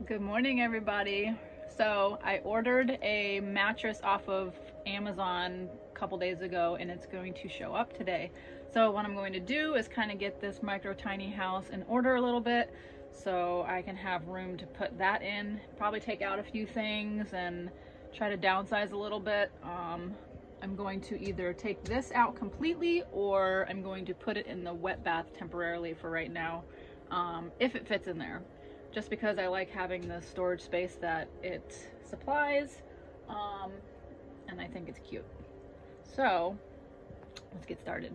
Good morning, everybody. So I ordered a mattress off of Amazon a couple days ago and it's going to show up today. So what I'm going to do is kind of get this micro tiny house in order a little bit so I can have room to put that in, probably take out a few things and try to downsize a little bit. I'm going to either take this out completely or I'm going to put it in the wet bath temporarily for right now, if it fits in there. Just because I like having the storage space that it supplies, and I think it's cute. So let's get started.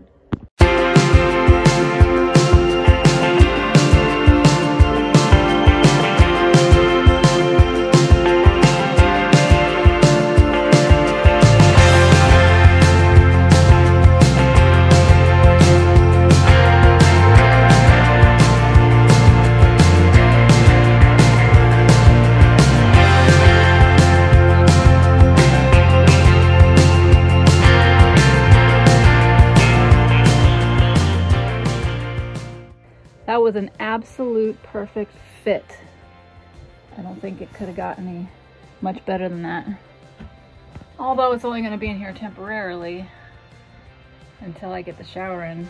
That was an absolute perfect fit. I don't think it could have gotten any much better than that. Although it's only going to be in here temporarily until I get the shower in.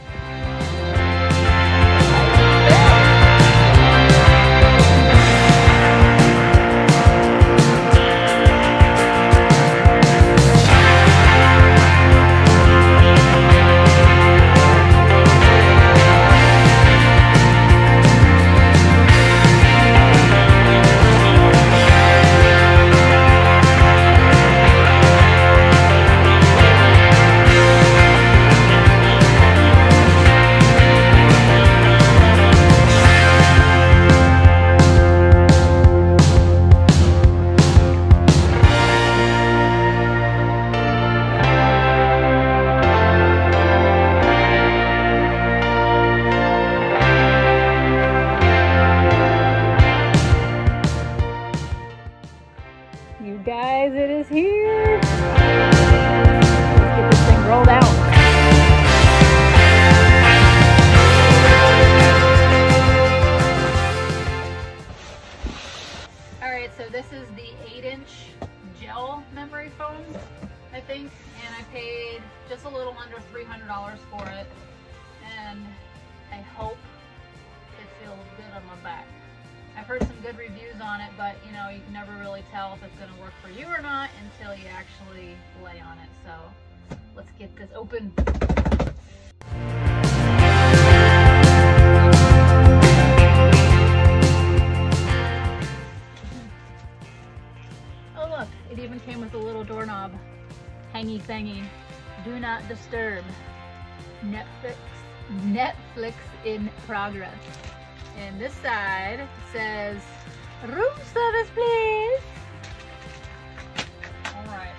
You guys, it is here. Let's get this thing rolled out. Alright, so this is the 8-inch gel memory foam, I think, and I paid just a little under $300 for it, and I hope it feels good on my back. I've heard some good reviews on it, but you know, you can never really tell if it's going to work for you or not until you actually lay on it. So let's get this open. Oh look, it even came with a little doorknob. Hangy thingy. Do not disturb. Netflix in progress. And this side says, room service please. Alright.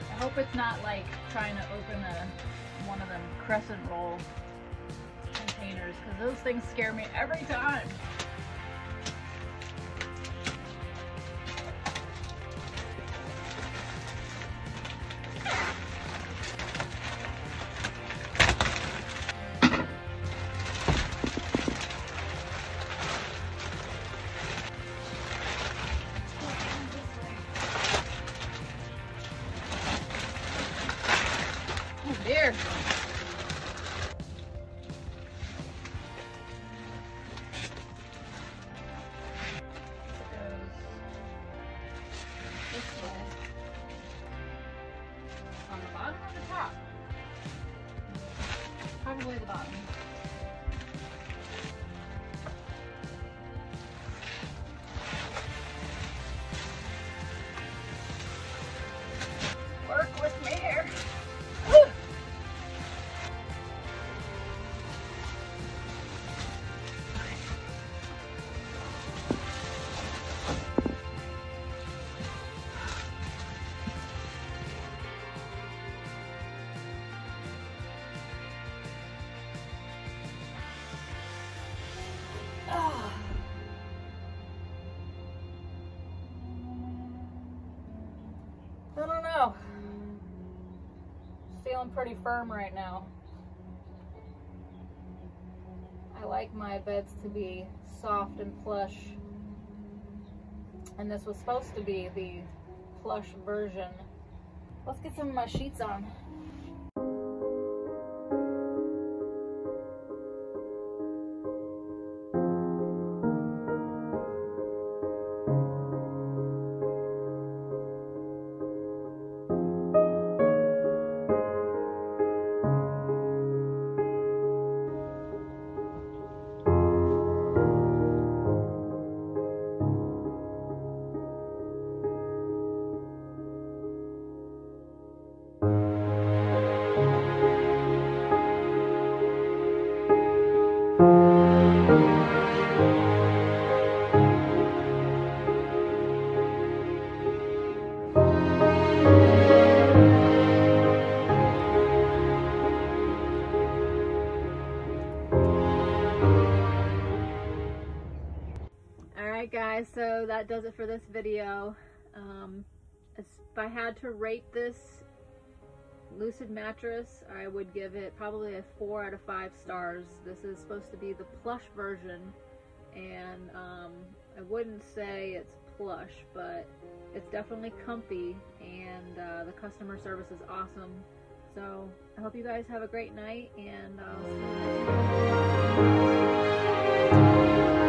I hope it's not like trying to open one of them crescent roll containers, because those things scare me every time. Here. This way. On the bottom or the top? Probably the bottom. Work with me here. I don't know. Feeling pretty firm right now. I like my beds to be soft and plush. And this was supposed to be the plush version. Let's get some of my sheets on. Alright guys, so that does it for this video. If I had to rate this Lucid mattress, I would give it probably a 4 out of 5 stars. This is supposed to be the plush version, and I wouldn't say it's plush, but it's definitely comfy, and the customer service is awesome. So I hope you guys have a great night, and I'll see you next time.